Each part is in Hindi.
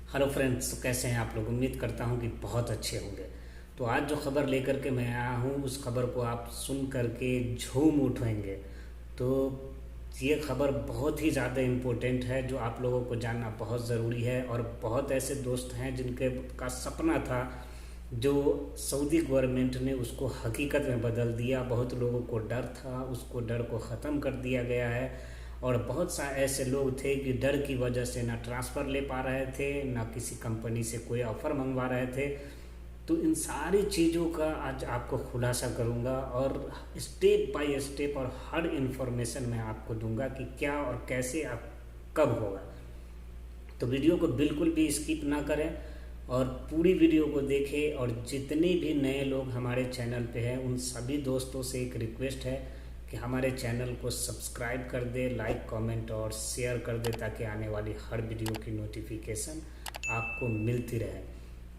हेलो फ्रेंड्स, तो कैसे हैं आप लोग। उम्मीद करता हूं कि बहुत अच्छे होंगे। तो आज जो खबर लेकर के मैं आया हूं उस खबर को आप सुन करके झूम उठेंगे। तो ये खबर बहुत ही ज़्यादा इम्पोर्टेंट है, जो आप लोगों को जानना बहुत ज़रूरी है। और बहुत ऐसे दोस्त हैं जिनके का सपना था, जो सऊदी गवर्नमेंट ने उसको हकीकत में बदल दिया। बहुत लोगों को डर था, उसको डर को ख़त्म कर दिया गया है। और बहुत सा ऐसे लोग थे कि डर की वजह से ना ट्रांसफ़र ले पा रहे थे, ना किसी कंपनी से कोई ऑफ़र मंगवा रहे थे। तो इन सारी चीज़ों का आज आपको खुलासा करूंगा, और स्टेप बाय स्टेप और हर इन्फॉर्मेशन मैं आपको दूंगा कि क्या और कैसे आप कब होगा। तो वीडियो को बिल्कुल भी स्किप ना करें और पूरी वीडियो को देखें। और जितने भी नए लोग हमारे चैनल पे हैं उन सभी दोस्तों से एक रिक्वेस्ट है कि हमारे चैनल को सब्सक्राइब कर दे, लाइक कमेंट और शेयर कर दे, ताकि आने वाली हर वीडियो की नोटिफिकेशन आपको मिलती रहे।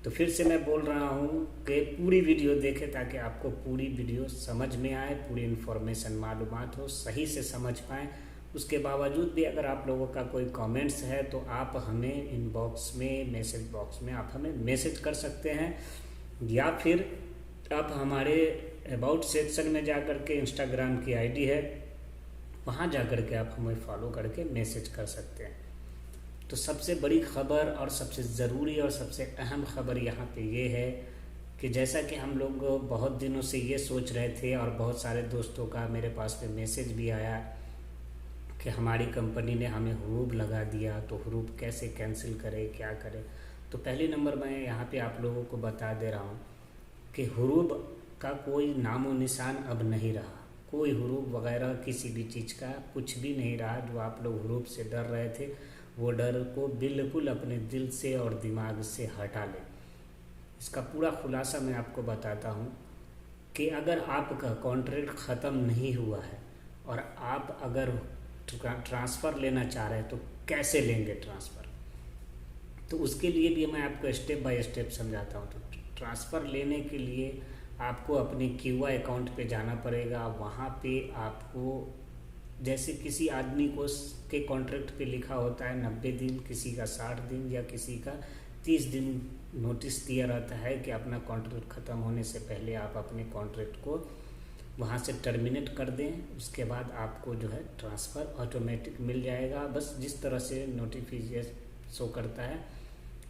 तो फिर से मैं बोल रहा हूँ कि पूरी वीडियो देखें ताकि आपको पूरी वीडियो समझ में आए, पूरी इन्फॉर्मेशन मालूमात हो, सही से समझ पाएँ। उसके बावजूद भी अगर आप लोगों का कोई कमेंट्स है तो आप हमें इनबॉक्स में, मैसेज बॉक्स में आप हमें मैसेज कर सकते हैं, या फिर आप हमारे अबाउट सेक्शन में जा कर के इंस्टाग्राम की आईडी है, वहाँ जा कर के आप हमें फॉलो करके मैसेज कर सकते हैं। तो सबसे बड़ी खबर और सबसे ज़रूरी और सबसे अहम खबर यहाँ पे ये है कि जैसा कि हम लोग बहुत दिनों से ये सोच रहे थे, और बहुत सारे दोस्तों का मेरे पास में मैसेज भी आया कि हमारी कंपनी ने हमें हुरूब लगा दिया, तो हुरूब कैसे कैंसिल करें, क्या करें। तो पहले नंबर मैं यहाँ पे आप लोगों को बता दे रहा हूँ कि हुरूब का कोई नामो निशान अब नहीं रहा। कोई हुरूब वगैरह किसी भी चीज़ का कुछ भी नहीं रहा। जो आप लोग हुरूब से डर रहे थे, वो डर को बिल्कुल अपने दिल से और दिमाग से हटा लें। इसका पूरा खुलासा मैं आपको बताता हूँ कि अगर आपका कॉन्ट्रैक्ट ख़त्म नहीं हुआ है और आप अगर ट्रांसफ़र लेना चाह रहे हैं तो कैसे लेंगे ट्रांसफ़र, तो उसके लिए भी मैं आपको स्टेप बाय स्टेप समझाता हूँ। तो ट्रांसफ़र लेने के लिए आपको अपने क्यूआ अकाउंट पे जाना पड़ेगा। वहाँ पे आपको जैसे किसी आदमी को के कॉन्ट्रैक्ट पे लिखा होता है 90 दिन, किसी का 60 दिन या किसी का 30 दिन नोटिस दिया रहता है कि अपना कॉन्ट्रैक्ट ख़त्म होने से पहले आप अपने कॉन्ट्रैक्ट को वहाँ से टर्मिनेट कर दें। उसके बाद आपको जो है ट्रांसफ़र ऑटोमेटिक मिल जाएगा। बस जिस तरह से नोटिफिकेशन शो करता है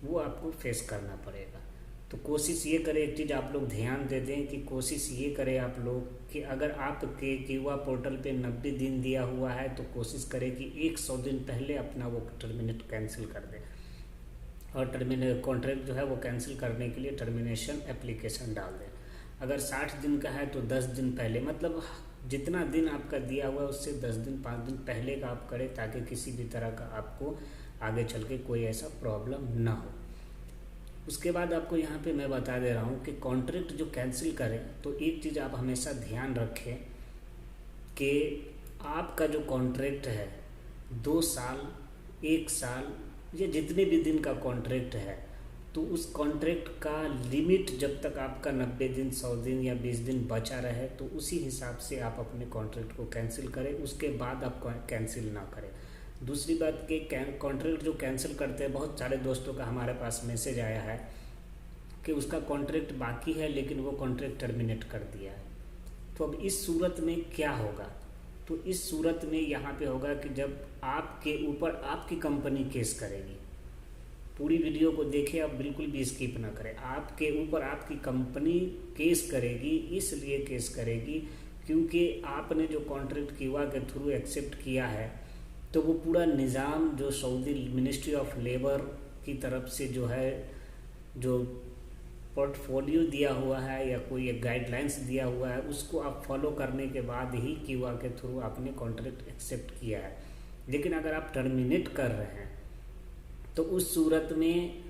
वो आपको फेस करना पड़ेगा। तो कोशिश ये करें, एक चीज़ आप लोग ध्यान दे दें कि कोशिश ये करें आप लोग कि अगर आपके क्यूआ पोर्टल पे 90 दिन दिया हुआ है तो कोशिश करें कि 100 दिन पहले अपना वो टर्मिनेट कैंसिल कर दें। और टर्मिनेट कॉन्ट्रैक्ट जो है वो कैंसिल करने के लिए टर्मिनेशन एप्लीकेशन डाल दें। अगर 60 दिन का है तो 10 दिन पहले, मतलब जितना दिन आपका दिया हुआ है उससे 10 दिन 5 दिन पहले का आप करें, ताकि किसी भी तरह का आपको आगे चल के कोई ऐसा प्रॉब्लम ना हो। उसके बाद आपको यहाँ पे मैं बता दे रहा हूँ कि कॉन्ट्रैक्ट जो कैंसिल करें तो एक चीज़ आप हमेशा ध्यान रखें कि आपका जो कॉन्ट्रैक्ट है 2 साल, 1 साल या जितने भी दिन का कॉन्ट्रैक्ट है, तो उस कॉन्ट्रैक्ट का लिमिट जब तक आपका 90 दिन, 100 दिन या 20 दिन बचा रहे तो उसी हिसाब से आप अपने कॉन्ट्रैक्ट को कैंसिल करें। उसके बाद आप कैंसिल ना करें। दूसरी बात कि कॉन्ट्रैक्ट जो कैंसिल करते हैं, बहुत सारे दोस्तों का हमारे पास मैसेज आया है कि उसका कॉन्ट्रैक्ट बाकी है लेकिन वो कॉन्ट्रैक्ट टर्मिनेट कर दिया है। तो अब इस सूरत में क्या होगा? तो इस सूरत में यहाँ पे होगा कि जब आपके ऊपर आपकी कंपनी केस करेगी। पूरी वीडियो को देखें, आप बिल्कुल भी स्किप ना करें। आपके ऊपर आपकी कंपनी केस करेगी। इसलिए केस करेगी क्योंकि आपने जो कॉन्ट्रैक्ट क्यूआ के थ्रू एक्सेप्ट किया है, तो वो पूरा निज़ाम जो सऊदी मिनिस्ट्री ऑफ लेबर की तरफ से जो है, जो पोर्टफोलियो दिया हुआ है या कोई एक गाइडलाइंस दिया हुआ है, उसको आप फॉलो करने के बाद ही क्यूआ के थ्रू आपने कॉन्ट्रैक्ट एक्सेप्ट किया है। लेकिन अगर आप टर्मिनेट कर रहे हैं तो उस सूरत में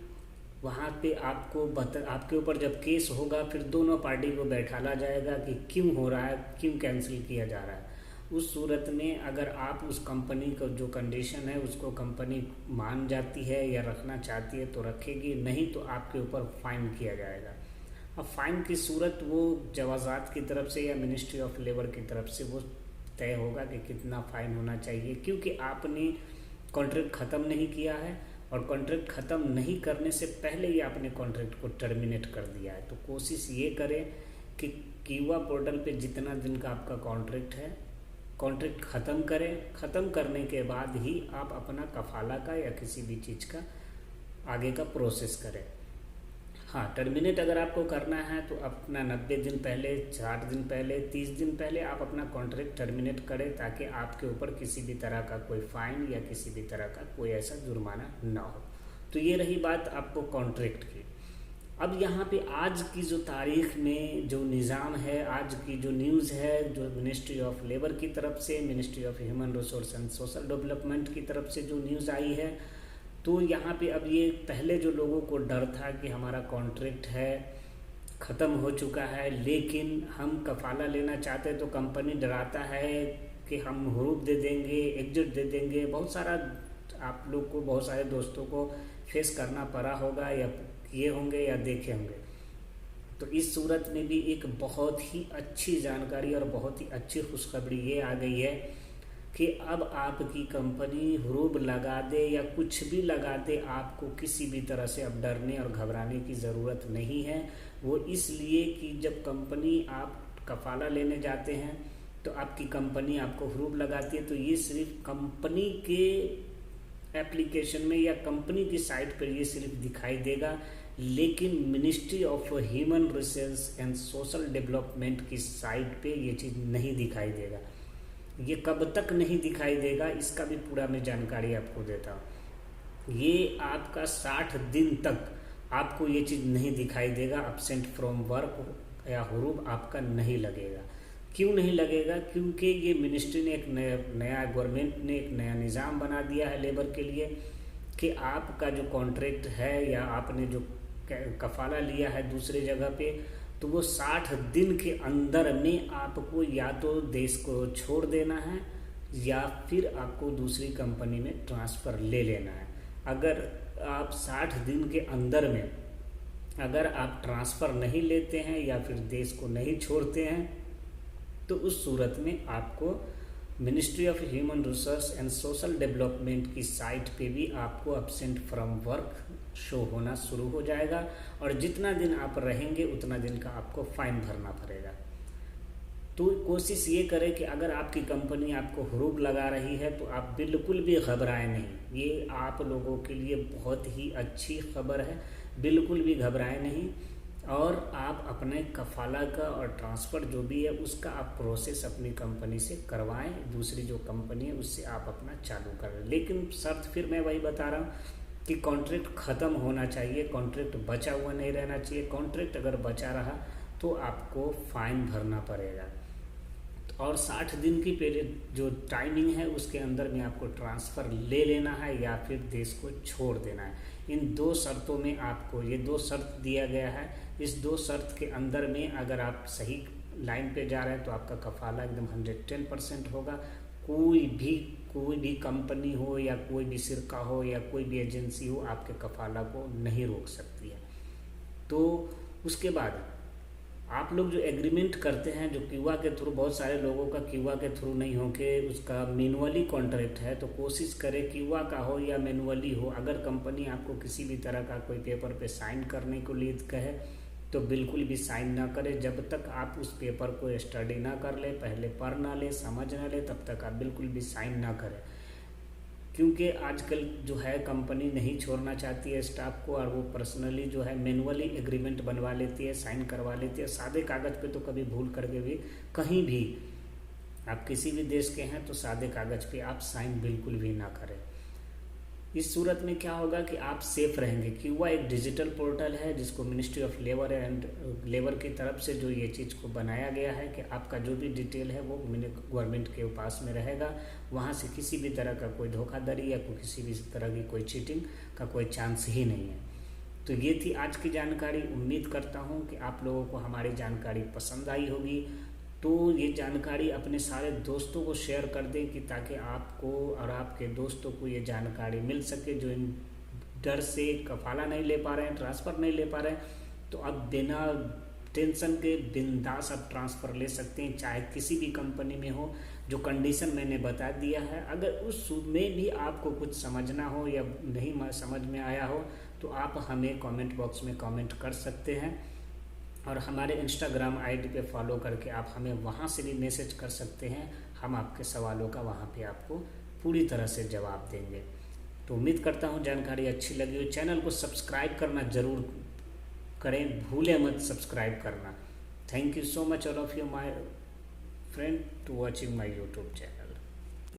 वहाँ पे आपको आपके ऊपर जब केस होगा, फिर दोनों पार्टी को बैठाला जाएगा कि क्यों हो रहा है, क्यों कैंसिल किया जा रहा है। उस सूरत में अगर आप उस कंपनी का जो कंडीशन है उसको कंपनी मान जाती है या रखना चाहती है तो रखेगी, नहीं तो आपके ऊपर फ़ाइन किया जाएगा। अब फ़ाइन की सूरत वो जवाज़ात की तरफ से या मिनिस्ट्री ऑफ लेबर की तरफ से वो तय होगा कि कितना फ़ाइन होना चाहिए, क्योंकि आपने कॉन्ट्रैक्ट ख़त्म नहीं किया है और कॉन्ट्रैक्ट ख़त्म नहीं करने से पहले ही आपने कॉन्ट्रैक्ट को टर्मिनेट कर दिया है। तो कोशिश ये करें कि कीवा पोर्टल पे जितना दिन का आपका कॉन्ट्रैक्ट है, कॉन्ट्रैक्ट ख़त्म करें। ख़त्म करने के बाद ही आप अपना कफाला का या किसी भी चीज़ का आगे का प्रोसेस करें। हाँ, टर्मिनेट अगर आपको करना है तो अपना 90 दिन पहले, 60 दिन पहले, 30 दिन पहले आप अपना कॉन्ट्रैक्ट टर्मिनेट करें, ताकि आपके ऊपर किसी भी तरह का कोई फाइन या किसी भी तरह का कोई ऐसा जुर्माना ना हो। तो ये रही बात आपको कॉन्ट्रैक्ट की। अब यहाँ पे आज की जो तारीख में जो निज़ाम है, आज की जो न्यूज़ है, जो मिनिस्ट्री ऑफ लेबर की तरफ से, ministry of human resource and social development की तरफ से जो न्यूज़ आई है, तो यहाँ पे अब ये पहले जो लोगों को डर था कि हमारा कॉन्ट्रैक्ट है ख़त्म हो चुका है, लेकिन हम कफाला लेना चाहते तो कंपनी डराता है कि हम हरूफ दे देंगे, एग्जिट दे देंगे। बहुत सारा आप लोग को, बहुत सारे दोस्तों को फेस करना पड़ा होगा, या किए होंगे या देखे होंगे। तो इस सूरत में भी एक बहुत ही अच्छी जानकारी और बहुत ही अच्छी खुशखबरी ये आ गई है कि अब आपकी कंपनी हरूफ लगा दे या कुछ भी लगा दे, आपको किसी भी तरह से अब डरने और घबराने की ज़रूरत नहीं है। वो इसलिए कि जब कंपनी आप कफाला लेने जाते हैं तो आपकी कंपनी आपको हरूफ लगाती है, तो ये सिर्फ कंपनी के एप्लीकेशन में या कंपनी की साइट पर ये सिर्फ दिखाई देगा, लेकिन ministry of human resource and social development की साइट पे ये चीज़ नहीं दिखाई देगा। ये कब तक नहीं दिखाई देगा, इसका भी पूरा मैं जानकारी आपको देता हूँ। ये आपका 60 दिन तक आपको ये चीज़ नहीं दिखाई देगा, एब्सेंट फ्रॉम वर्क या हरूफ आपका नहीं लगेगा। क्यों नहीं लगेगा? क्योंकि ये मिनिस्ट्री ने एक नया गवर्नमेंट ने एक नया निज़ाम बना दिया है लेबर के लिए कि आपका जो कॉन्ट्रैक्ट है या आपने जो कफाला लिया है दूसरे जगह पे, तो वो 60 दिन के अंदर में आपको या तो देश को छोड़ देना है या फिर आपको दूसरी कंपनी में ट्रांसफ़र ले लेना है। अगर आप 60 दिन के अंदर में अगर आप ट्रांसफ़र नहीं लेते हैं या फिर देश को नहीं छोड़ते हैं, तो उस सूरत में आपको ministry of human resource and social development की साइट पे भी आपको एब्सेंट फ्रॉम वर्क शो होना शुरू हो जाएगा, और जितना दिन आप रहेंगे उतना दिन का आपको फाइन भरना पड़ेगा। तो कोशिश ये करें कि अगर आपकी कंपनी आपको हरूफ लगा रही है तो आप बिल्कुल भी घबराएं नहीं। ये आप लोगों के लिए बहुत ही अच्छी खबर है, बिल्कुल भी घबराएं नहीं। और आप अपने कफाला का और ट्रांसफ़र जो भी है उसका आप प्रोसेस अपनी कंपनी से करवाएं, दूसरी जो कंपनी है उससे आप अपना चालू करें। लेकिन शर्त फिर मैं वही बता रहा हूँ कि कॉन्ट्रैक्ट ख़त्म होना चाहिए, कॉन्ट्रैक्ट बचा हुआ नहीं रहना चाहिए। कॉन्ट्रैक्ट अगर बचा रहा तो आपको फ़ाइन भरना पड़ेगा, और 60 दिन की पीरियड जो टाइमिंग है उसके अंदर में आपको ट्रांसफ़र ले लेना है या फिर देश को छोड़ देना है। इन 2 शर्तों में आपको ये 2 शर्त दिया गया है। इस 2 शर्त के अंदर में अगर आप सही लाइन पे जा रहे हैं तो आपका कफाला एकदम 110% होगा। कोई भी कंपनी हो या कोई भी शिरका हो या कोई भी एजेंसी हो आपके कफाला को नहीं रोक सकती है। तो उसके बाद आप लोग जो एग्रीमेंट करते हैं, जो कीवा के थ्रू, बहुत सारे लोगों का कीवा के थ्रू नहीं हो के उसका मैनुअली कॉन्ट्रैक्ट है, तो कोशिश करें कीवा का हो या मैनुअली हो। अगर कंपनी आपको किसी भी तरह का कोई पेपर पे साइन करने को लिए कहे तो बिल्कुल भी साइन ना करें। जब तक आप उस पेपर को स्टडी ना कर ले, पहले पढ़ ना ले, समझ ना ले, तब तक आप बिल्कुल भी साइन ना करें। क्योंकि आजकल जो है कंपनी नहीं छोड़ना चाहती है स्टाफ को, और वो पर्सनली जो है मैनुअली एग्रीमेंट बनवा लेती है, साइन करवा लेती है। सादे कागज़ पे तो कभी भूल करके भी कहीं भी आप किसी भी देश के हैं तो सादे कागज़ पे आप साइन बिल्कुल भी ना करें। इस सूरत में क्या होगा कि आप सेफ रहेंगे। कीवा एक डिजिटल पोर्टल है जिसको मिनिस्ट्री ऑफ लेबर की तरफ से जो ये चीज़ को बनाया गया है कि आपका जो भी डिटेल है वो गवर्नमेंट के पास में रहेगा। वहाँ से किसी भी तरह का कोई धोखाधड़ी या किसी भी तरह की कोई चीटिंग का कोई चांस ही नहीं है। तो ये थी आज की जानकारी। उम्मीद करता हूँ कि आप लोगों को हमारी जानकारी पसंद आई होगी। तो ये जानकारी अपने सारे दोस्तों को शेयर कर दें कि ताकि आपको और आपके दोस्तों को ये जानकारी मिल सके, जो इन डर से कफाला नहीं ले पा रहे हैं, ट्रांसफ़र नहीं ले पा रहे हैं। तो अब बिना टेंशन के बिंदास आप ट्रांसफ़र ले सकते हैं, चाहे किसी भी कंपनी में हो। जो कंडीशन मैंने बता दिया है, अगर उसमें भी आपको कुछ समझना हो या नहीं समझ में आया हो तो आप हमें कमेंट बॉक्स में कमेंट कर सकते हैं, और हमारे इंस्टाग्राम आईडी पे फॉलो करके आप हमें वहाँ से भी मैसेज कर सकते हैं। हम आपके सवालों का वहाँ पे आपको पूरी तरह से जवाब देंगे। तो उम्मीद करता हूँ जानकारी अच्छी लगी हो। चैनल को सब्सक्राइब करना ज़रूर करें, भूलें मत सब्सक्राइब करना। Thank you so much all of you my friend to watching my YouTube channel.